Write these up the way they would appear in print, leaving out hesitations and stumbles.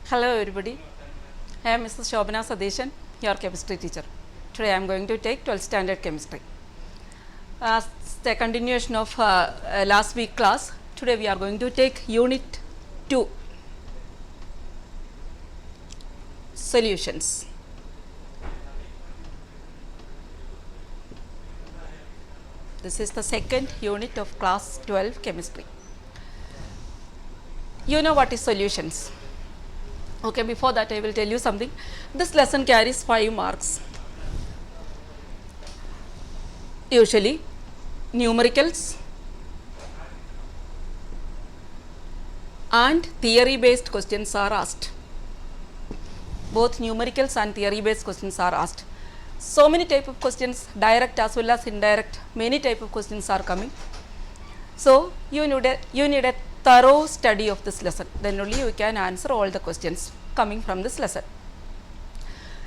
Hello everybody, I am Mrs. Shobana Sadeshan, your chemistry teacher. Today I am going to take 12th standard chemistry. As the continuation of last week class, today we are going to take unit 2, solutions. This is the second unit of class 12 chemistry. You know what is solutions. Okay, before that I will tell you something. This lesson carries 5 marks. Usually numericals and theory based questions are asked. Both numericals and theory based questions are asked. So many type of questions, direct as well as indirect, many type of questions are coming. So you need a thorough study of this lesson, then only you can answer all the questions coming from this lesson.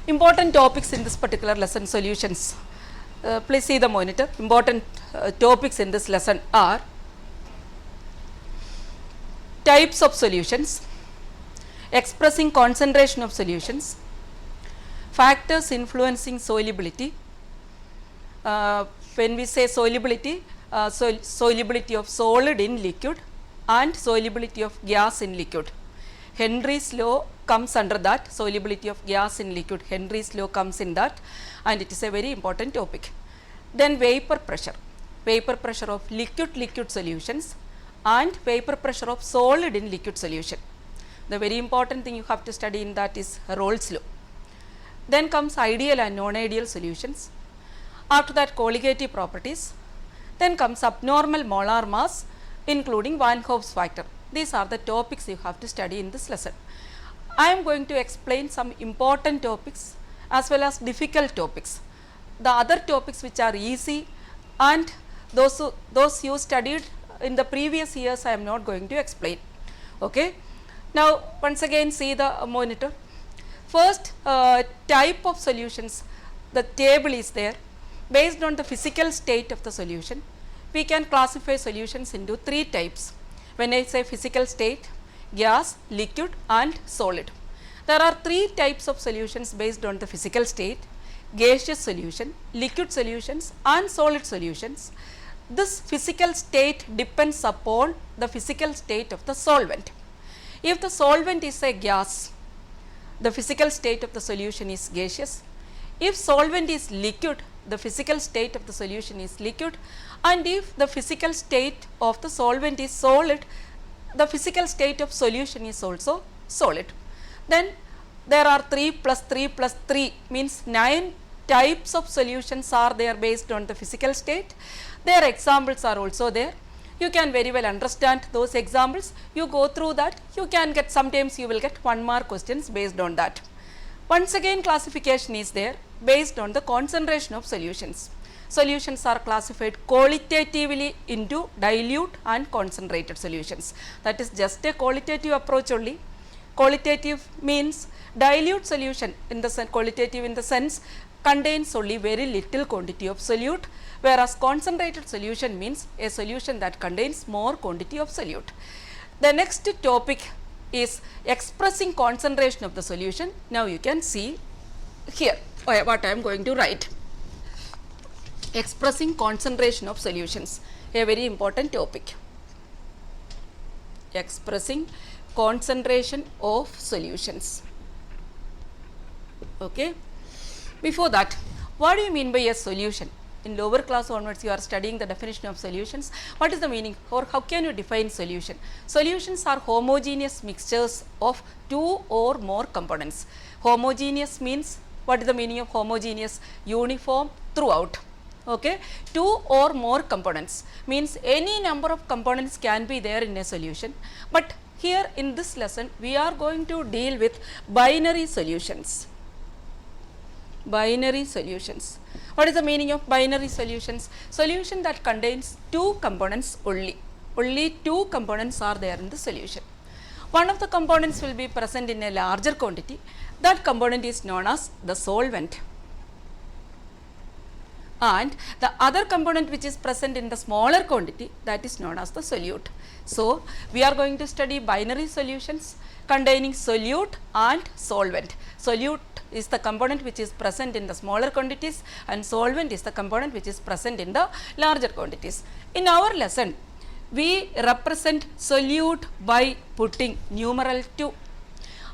Important topics in this particular lesson, solutions. Please see the monitor. Important topics in this lesson are types of solutions, expressing concentration of solutions, factors influencing solubility. When we say solubility, solubility of solid in liquid and solubility of gas in liquid. Henry's law comes under that, solubility of gas in liquid, Henry's law comes in that, and it is a very important topic. Then vapor pressure of liquid solutions and vapor pressure of solid in liquid solution. The very important thing you have to study in that is Rolle's law. Then comes ideal and non-ideal solutions. After that, colligative properties. Then comes abnormal molar mass, including Van Hoff's factor. These are the topics you have to study in this lesson. I am going to explain some important topics as well as difficult topics. The other topics which are easy and those you studied in the previous years, I am not going to explain. Okay. Now once again see the monitor. First type of solutions, the table is there. Based on the physical state of the solution, we can classify solutions into 3 types. When I say physical state, gas, liquid and solid. There are 3 types of solutions based on the physical state: gaseous solution, liquid solutions and solid solutions. This physical state depends upon the physical state of the solvent. If the solvent is a gas, the physical state of the solution is gaseous. If solvent is liquid, the physical state of the solution is liquid, and if the physical state of the solvent is solid, the physical state of solution is also solid. Then there are 3 plus 3 plus 3 means 9 types of solutions are there based on the physical state. Their examples are also there. You can very well understand those examples. You go through that, you can get, sometimes you will get 1 mark questions based on that. Once again, classification is there based on the concentration of solutions. Solutions are classified qualitatively into dilute and concentrated solutions. That is just a qualitative approach only. Qualitative means dilute solution in the sense, qualitative in the sense contains only very little quantity of solute, whereas concentrated solution means a solution that contains more quantity of solute. The next topic is expressing concentration of the solution. Now you can see here what I am going to write. Expressing concentration of solutions, a very important topic. Expressing concentration of solutions. Okay. Before that, what do you mean by a solution? In lower class onwards, you are studying the definition of solutions. What is the meaning, or how can you define solution? Solutions are homogeneous mixtures of 2 or more components. Homogeneous means, what is the meaning of homogeneous? Uniform throughout. Okay. 2 or more components means any number of components can be there in a solution, but here in this lesson we are going to deal with binary solutions. Binary solutions. What is the meaning of binary solutions? Solution that contains 2 components only. Only 2 components are there in the solution. One of the components will be present in a larger quantity. That component is known as the solvent. and the other component which is present in the smaller quantity, that is known as the solute. So, we are going to study binary solutions containing solute and solvent. Solute is the component which is present in the smaller quantities and solvent is the component which is present in the larger quantities. In our lesson, we represent solute by putting numeral 2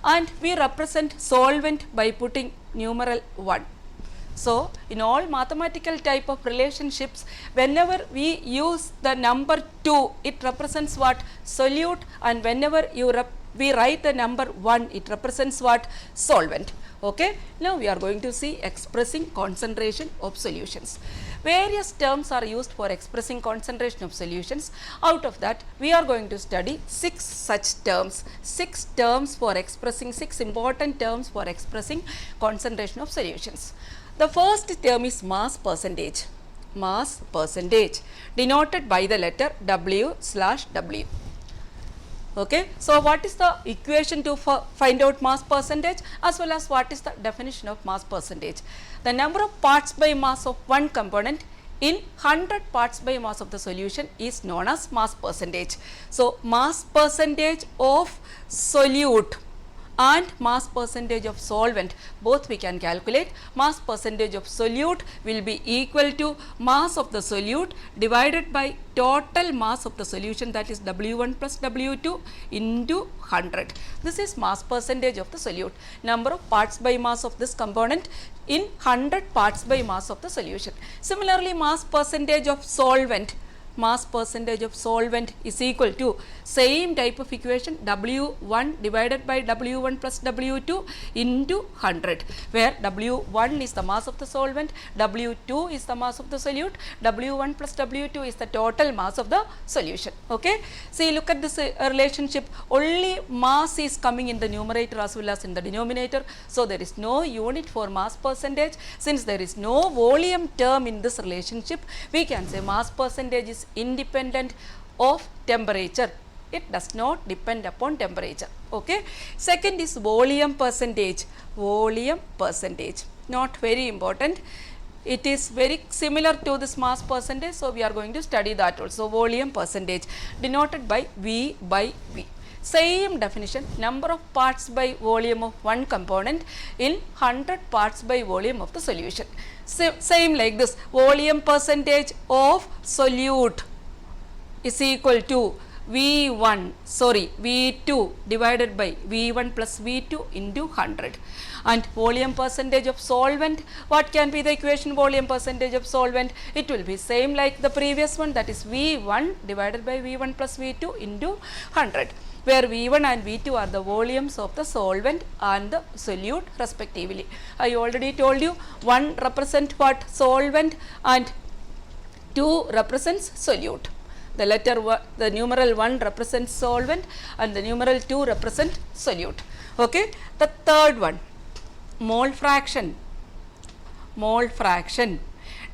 and we represent solvent by putting numeral 1. So, in all mathematical type of relationships, whenever we use the number 2, it represents what? Solute, and whenever we write the number 1, it represents what? Solvent. Okay. Now, we are going to see expressing concentration of solutions. Various terms are used for expressing concentration of solutions. Out of that, we are going to study 6 such terms, 6 terms for expressing, 6 important terms for expressing concentration of solutions. The first term is mass percentage. Mass percentage denoted by the letter W/W. Okay. So, what is the equation to find out mass percentage, as well as what is the definition of mass percentage? The number of parts by mass of one component in 100 parts by mass of the solution is known as mass percentage. So, mass percentage of solute and mass percentage of solvent, both we can calculate. Mass percentage of solute will be equal to mass of the solute divided by total mass of the solution, that is W1 plus W2 into 100. This is mass percentage of the solute, number of parts by mass of this component in 100 parts by mass of the solution. Similarly, mass percentage of solvent, mass percentage of solvent is equal to same type of equation, W1 divided by W1 plus W2 into 100, where W1 is the mass of the solvent, W2 is the mass of the solute, W1 plus W2 is the total mass of the solution. Okay. See, look at this relationship, only mass is coming in the numerator as well as in the denominator. So, there is no unit for mass percentage. Since there is no volume term in this relationship, we can say mass percentage is independent of temperature. It does not depend upon temperature. Okay. Second is volume percentage. Volume percentage, not very important. It is very similar to this mass percentage. So, we are going to study that also. Volume percentage denoted by V by V. Same definition, number of parts by volume of one component in 100 parts by volume of the solution. Same like this, volume percentage of solute is equal to V2 divided by V1 plus V2 into 100. And volume percentage of solvent, what can be the equation volume percentage of solvent? It will be same like the previous one, that is V1 divided by V1 plus V2 into 100, where V1 and V2 are the volumes of the solvent and the solute respectively. I already told you, 1 represent what? Solvent, and 2 represents solute. The letter the numeral 1 represents solvent and the numeral 2 represent solute. Okay. The third one, mole fraction. Mole fraction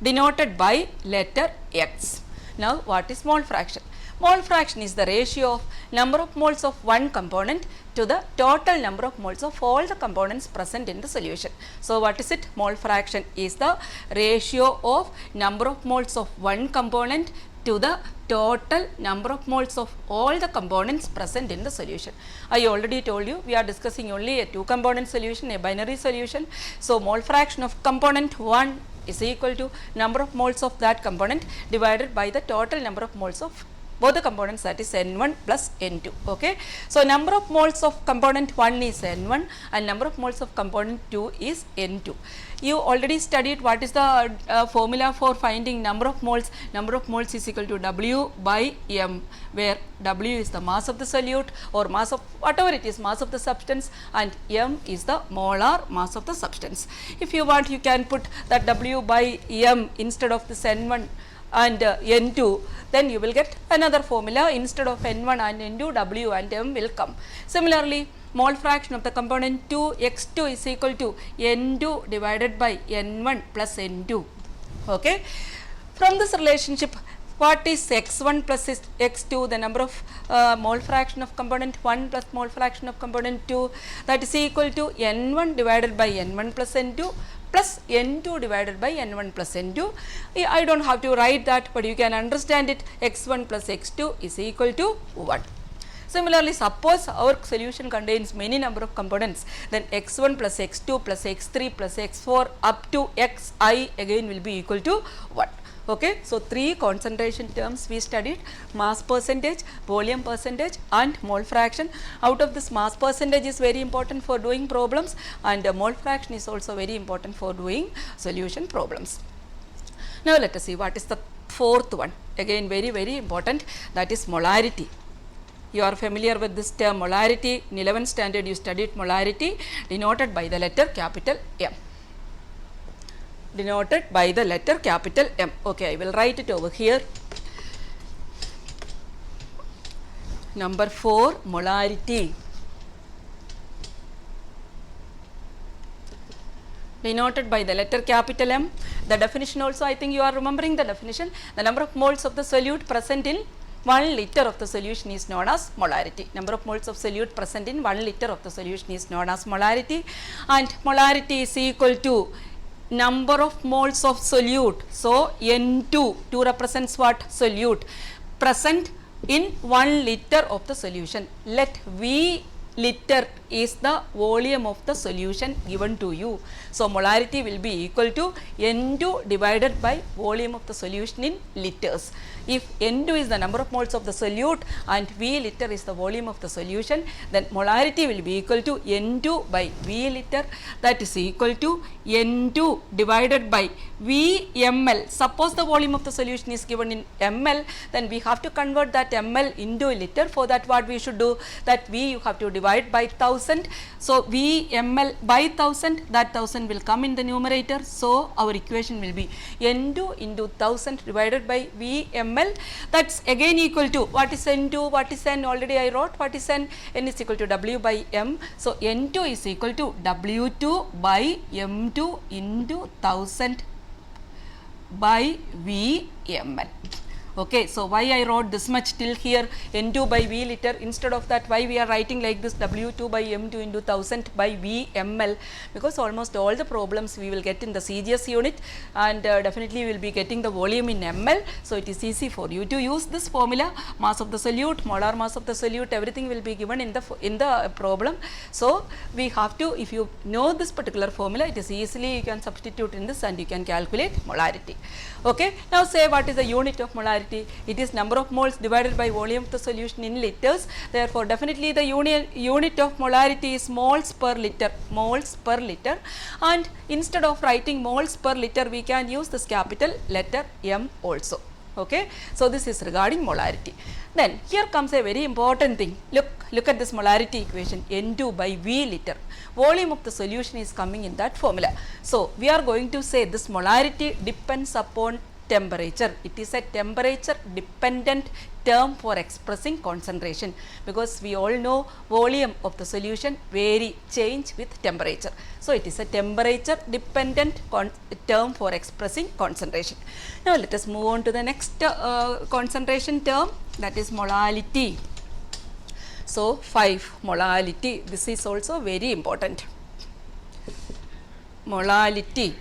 denoted by letter X. Now, what is mole fraction? Mole fraction is the ratio of number of moles of one component to the total number of moles of all the components present in the solution. So, what is it? Mole fraction is the ratio of number of moles of one component to the total number of moles of all the components present in the solution. I already told you, we are discussing only a 2 component solution, a binary solution. So, mole fraction of component 1 is equal to number of moles of that component divided by the total number of moles of both the components, that is N1 plus N2. Okay. So, number of moles of component 1 is N1 and number of moles of component 2 is N2. You already studied what is the formula for finding number of moles. Number of moles is equal to W by M, where W is the mass of the solute or mass of whatever it is, mass of the substance, and M is the molar mass of the substance. If you want, you can put that W by M instead of this N1 and N2, then you will get another formula. Instead of N1 and N2, W and M will come. Similarly, mole fraction of the component 2 X2 is equal to N2 divided by N1 plus N2. Okay. From this relationship, what is X1 plus X2? The number of mole fraction of component 1 plus mole fraction of component 2, that is equal to N1 divided by N1 plus N2 plus N2 divided by N1 plus N2. I don't have to write that, but you can understand it. X1 plus X2 is equal to 1. Similarly, suppose our solution contains many number of components, then x1 plus x2 plus x3 plus x4 up to xi again will be equal to 1. Okay. So, 3 concentration terms we studied: mass percentage, volume percentage and mole fraction. Out of this, mass percentage is very important for doing problems, and mole fraction is also very important for doing solution problems. Now, let us see what is the fourth one, again very important, that is molarity. You are familiar with this term molarity. In 11th standard you studied molarity, denoted by the letter capital M. Denoted by the letter capital M. Okay, I will write it over here. Number 4, molarity. Denoted by the letter capital M. The definition also, I think you are remembering the definition. The number of moles of the solute present in 1 liter of the solution is known as molarity. Number of moles of solute present in 1 liter of the solution is known as molarity, and molarity is equal to number of moles of solute. So, N2, 2 represents what? Solute present in 1 liter of the solution. Let V liter is the volume of the solution given to you. So, molarity will be equal to N2 divided by volume of the solution in liters. If N2 is the number of moles of the solute and V liter is the volume of the solution, then molarity will be equal to N2 by V liter, that is equal to N2 divided by V ml. Suppose the volume of the solution is given in ml, then we have to convert that ml into liter. For that, what we should do, that V you have to divide by 1000. So, V ml by 1000, that 1000 will come in the numerator. So, our equation will be N2 into 1000 divided by V ml, that's again equal to, what is N2, what is N, already I wrote, what is N, N is equal to W by M. So, N2 is equal to W2 by M2 into 1000 by V ml. Okay, so why I wrote this much till here, N2 by V liter, instead of that why we are writing like this, W2 by M2 into 1000 by V ml, because almost all the problems we will get in the CGS unit, and definitely we will be getting the volume in ml. So, it is easy for you to use this formula, mass of the solute, molar mass of the solute, everything will be given in the problem. So, we have to, if you know this particular formula, it is easily you can substitute in this and you can calculate molarity. Okay. Now, say what is the unit of molarity? It is number of moles divided by volume of the solution in liters. Therefore, definitely the unit of molarity is moles per liter, and instead of writing moles per liter, we can use this capital letter M also. Okay. So, this is regarding molarity. Then here comes a very important thing. Look at this molarity equation, N2 by V liter. Volume of the solution is coming in that formula. So, we are going to say this molarity depends upon temperature. It is a temperature dependent term for expressing concentration, because we all know volume of the solution change with temperature. So, it is a temperature dependent term for expressing concentration. Now, let us move on to the next concentration term, that is molality. So, 5, molality, this is also very important. Molality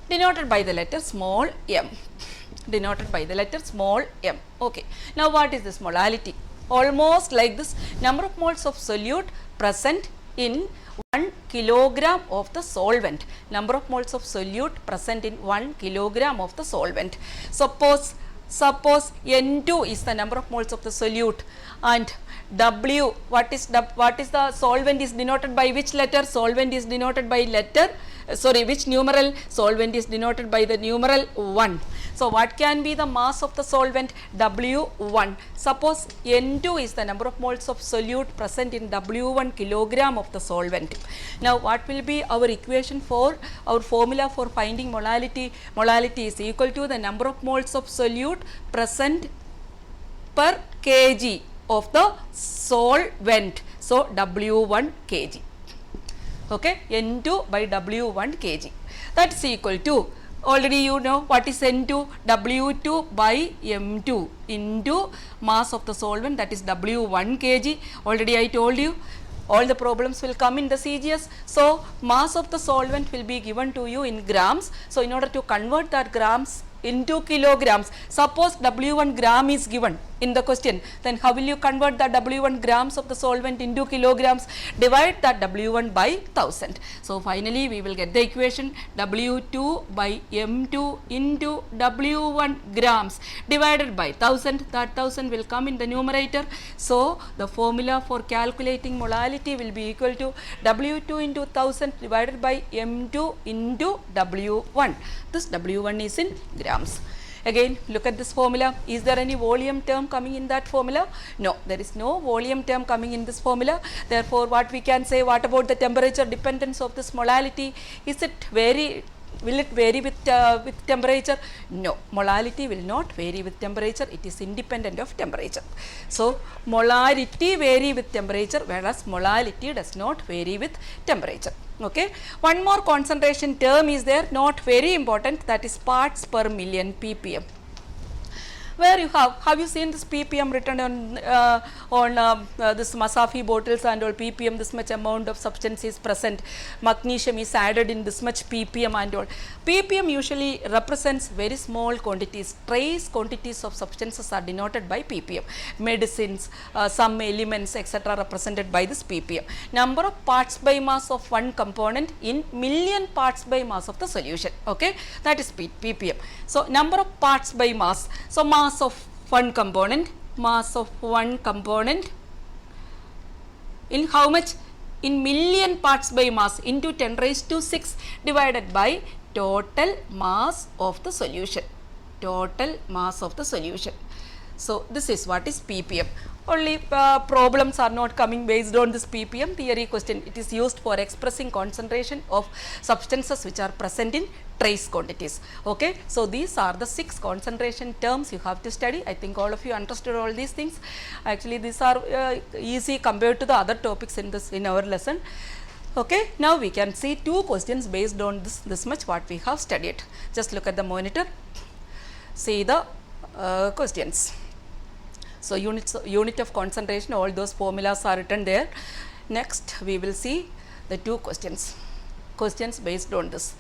denoted by the letter small m, denoted by the letter small m. Okay. Now, what is this molality? Almost like this, number of moles of solute present in 1 kilogram of the solvent, number of moles of solute present in 1 kilogram of the solvent. Suppose N2 is the number of moles of the solute, and W, what is the solvent is denoted by which letter? Solvent is denoted by letter, which numeral? Solvent is denoted by the numeral 1. So, what can be the mass of the solvent? W1. Suppose N2 is the number of moles of solute present in W1 kilogram of the solvent. Now, what will be our equation for our formula for finding molality? Molality is equal to the number of moles of solute present per kg of the solvent. So, W1 kg. Okay, N2 by W1 kg, that is equal to, already you know what is N2, W2 by M2 into mass of the solvent, that is W1 kg. Already I told you all the problems will come in the CGS. So mass of the solvent will be given to you in grams. So in order to convert that grams into kilograms, suppose W1 gram is given in the question, then how will you convert the W1 grams of the solvent into kilograms? Divide that W1 by 1000. So finally we will get the equation W2 by M2 into W1 grams divided by 1000. That 1000 will come in the numerator. So the formula for calculating molality will be equal to W2 into 1000 divided by M2 into W1. This W1 is in grams. Again, look at this formula. Is there any volume term coming in that formula? No, there is no volume term coming in this formula. Therefore, what we can say, what about the temperature dependence of this molality? Is it will it vary with temperature? No, molality will not vary with temperature. It is independent of temperature. So molarity vary with temperature, whereas molality does not vary with temperature. Okay. One more concentration term is there, not very important, that is parts per million ppm. Where you have you seen this ppm written on this Masafi bottles and all? Ppm, this much amount of substance is present, magnesium is added in this much ppm and all. Ppm usually represents very small quantities, trace quantities of substances are denoted by ppm. Medicines, some elements, etc. represented by this ppm. Number of parts by mass of one component in million parts by mass of the solution. Okay, that is ppm. So number of parts by mass. So mass of one component in how much? In million parts by mass into 10 raised to 6 divided by total mass of the solution. Total mass of the solution. So this is what is ppm. Only problems are not coming based on this ppm theory question. It is used for expressing concentration of substances which are present in trace quantities. Okay. So these are the 6 concentration terms you have to study. I think all of you understood all these things. Actually these are easy compared to the other topics in our lesson. Okay. Now we can see 2 questions based on this much what we have studied. Just look at the monitor. See the questions. So unit of concentration, all those formulas are written there. Next we will see the 2 questions based on this.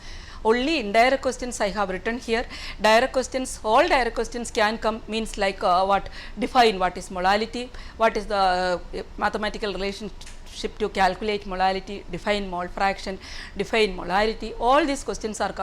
Only indirect questions I have written here. Direct questions, all direct questions can come, means like what? Define what is molality, what is the mathematical relationship to calculate molality, define mole fraction, define molarity. All these questions are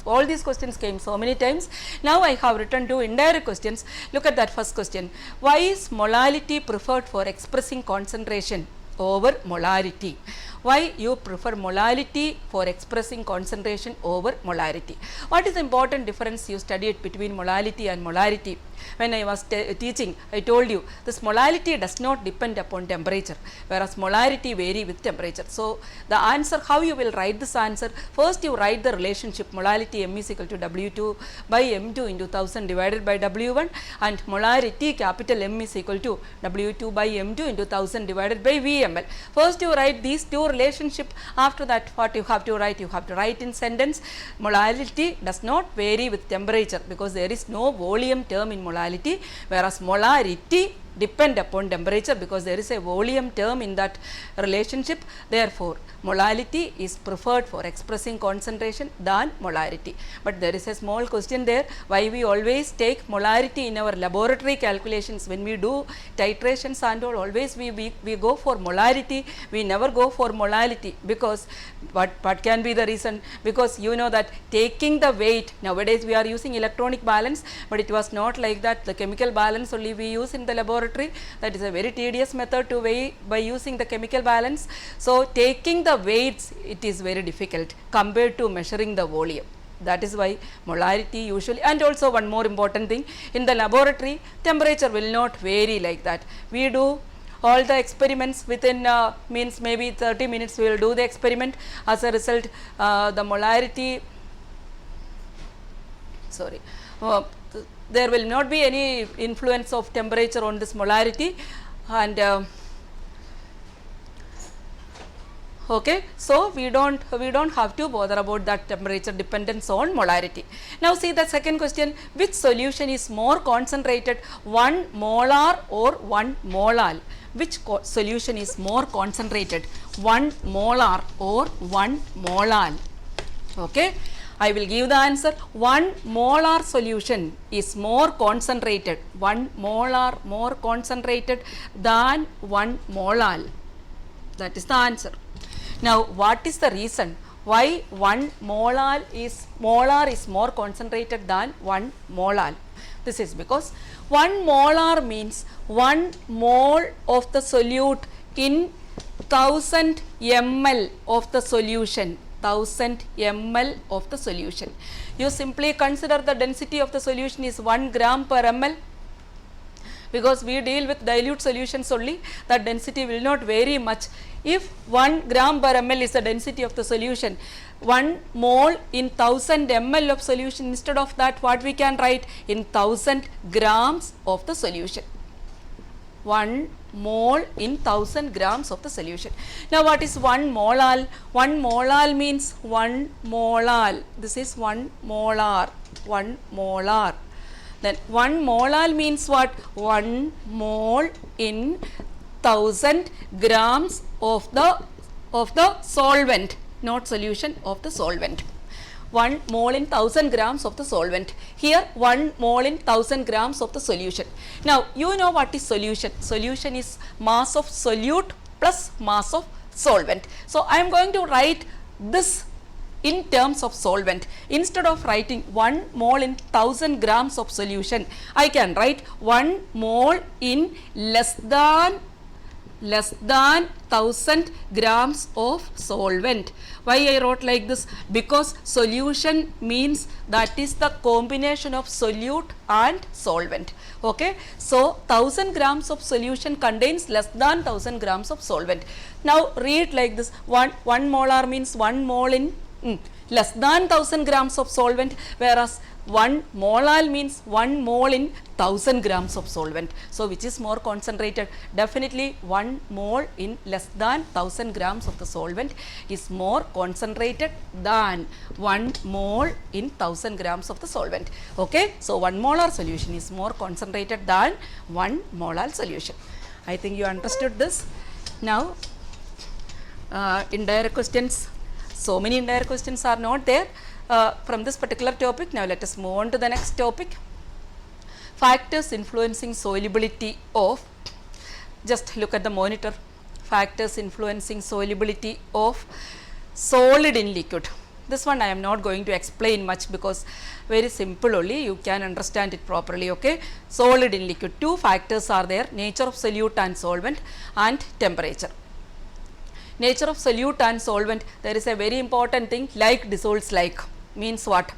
all these questions came so many times. Now I have written 2 indirect questions. Look at that first question. Why is molality preferred for expressing concentration over molarity? Why you prefer molality for expressing concentration over molarity? What is the important difference you studied between molality and molarity? When I was teaching, I told you this molality does not depend upon temperature, whereas molarity vary with temperature. So the answer, how you will write this answer? First you write the relationship molality M is equal to W2 by M2 into 1000 divided by W1, and molarity capital M is equal to W2 by M2 into 1000 divided by VML. First you write these 2 relationship. After that what you have to write? You have to write in sentence, molality does not vary with temperature because there is no volume term in molality, whereas molarity depend upon temperature because there is a volume term in that relationship. Therefore molality is preferred for expressing concentration than molarity. But there is a small question there, why we always take molarity in our laboratory calculations? When we do titrations and all, always we go for molarity, we never go for molality. Because what can be the reason? Because you know that taking the weight, nowadays we are using electronic balance, but it was not like that. The chemical balance only we use in the laboratory. That is a very tedious method to weigh by using the chemical balance. So taking the weights, it is very difficult compared to measuring the volume. That is why molarity usually, and also one more important thing, in the laboratory temperature will not vary like that. We do all the experiments within means maybe 30 minutes we will do the experiment. As a result the molarity, there will not be any influence of temperature on this molarity, and Okay, so we don't have to bother about that temperature dependence on molarity. Now see the second question, which solution is more concentrated, 1 molar or 1 molal? Which solution is more concentrated, 1 molar or 1 molal? Okay, I will give the answer. 1 molar solution is more concentrated, 1 molar more concentrated than 1 molal. That is the answer. Now what is the reason why 1 molar is more concentrated than 1 molal? This is because 1 molar means 1 mole of the solute in 1000 ml of the solution. 1000 ml of the solution. You simply consider the density of the solution is 1 gram per ml. Because we deal with dilute solutions only, the density will not vary much. If 1 gram per ml is the density of the solution, 1 mole in 1000 ml of solution, instead of that what we can write, in 1000 grams of the solution. 1 mole in 1000 grams of the solution. Now what is 1 molal? 1 molal means 1 molal. This is 1 molar. 1 molar. Then 1 molal means what? 1 mole in 1000 grams of the solvent, not solution, of the solvent. 1 mole in 1000 grams of the solvent. Here 1 mole in 1000 grams of the solution. Now you know what is solution. Solution is mass of solute plus mass of solvent. So I am going to write this in terms of solvent. Instead of writing 1 mole in 1000 grams of solution, I can write 1 mole in less than 1000 grams of solvent. Why I wrote like this? Because solution means that is the combination of solute and solvent. Okay, so 1000 grams of solution contains less than 1000 grams of solvent. Now read like this, 1 molar means 1 mole in less than 1000 grams of solvent, whereas 1 molal means 1 mole in 1000 grams of solvent. So which is more concentrated? Definitely 1 mole in less than 1000 grams of the solvent is more concentrated than 1 mole in 1000 grams of the solvent. Okay, so 1 molar solution is more concentrated than 1 molal solution. I think you understood this. Now indirect questions, so many indirect questions are not there from this particular topic. Now let us move on to the next topic. Factors influencing solubility of, just look at the monitor, factors influencing solubility of solid in liquid. This one I am not going to explain much because very simple only, you can understand it properly. Okay, solid in liquid, two factors are there, nature of solute and solvent and temperature. Nature of solute and solvent, there is a very important thing, like dissolves like, means what?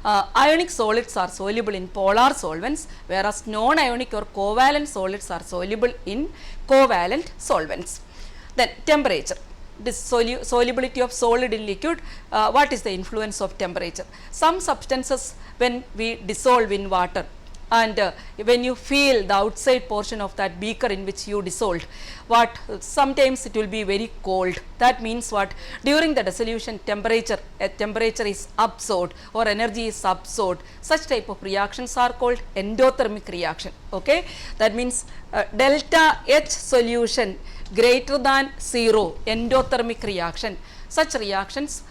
Ionic solids are soluble in polar solvents, whereas non-ionic or covalent solids are soluble in covalent solvents. Then temperature, this solubility of solid in liquid, what is the influence of temperature? Some substances, when we dissolve in water, and when you feel the outside portion of that beaker in which you dissolved, what sometimes it will be very cold. That means what? During the dissolution, temperature is absorbed or energy is absorbed. Such type of reactions are called endothermic reaction. Okay, that means delta H solution greater than 0, endothermic reaction. Such reactions,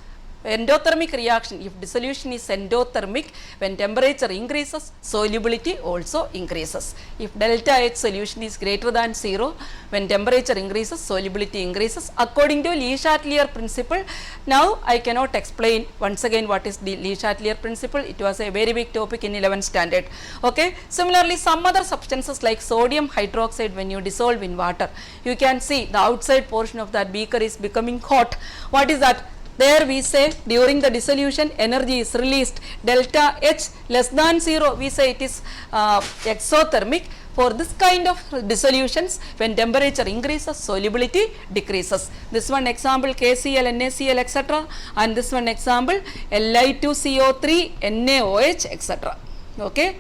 endothermic reaction, if dissolution is endothermic, when temperature increases, solubility also increases. If delta H solution is greater than 0, when temperature increases, solubility increases according to Le Chatelier principle. Now I cannot explain once again what is the Le Chatelier principle. It was a very big topic in 11th standard. Okay. Similarly, some other substances like sodium hydroxide, when you dissolve in water, you can see the outside portion of that beaker is becoming hot. What is that? There we say during the dissolution energy is released, delta H less than 0, we say it is exothermic. For this kind of dissolutions, when temperature increases, solubility decreases. This one example KCl, NaCl, etc. and this one example Li2CO3, NaOH, etc. Okay.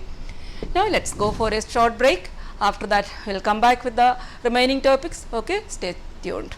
Now let us go for a short break. After that we will come back with the remaining topics. Okay, stay tuned.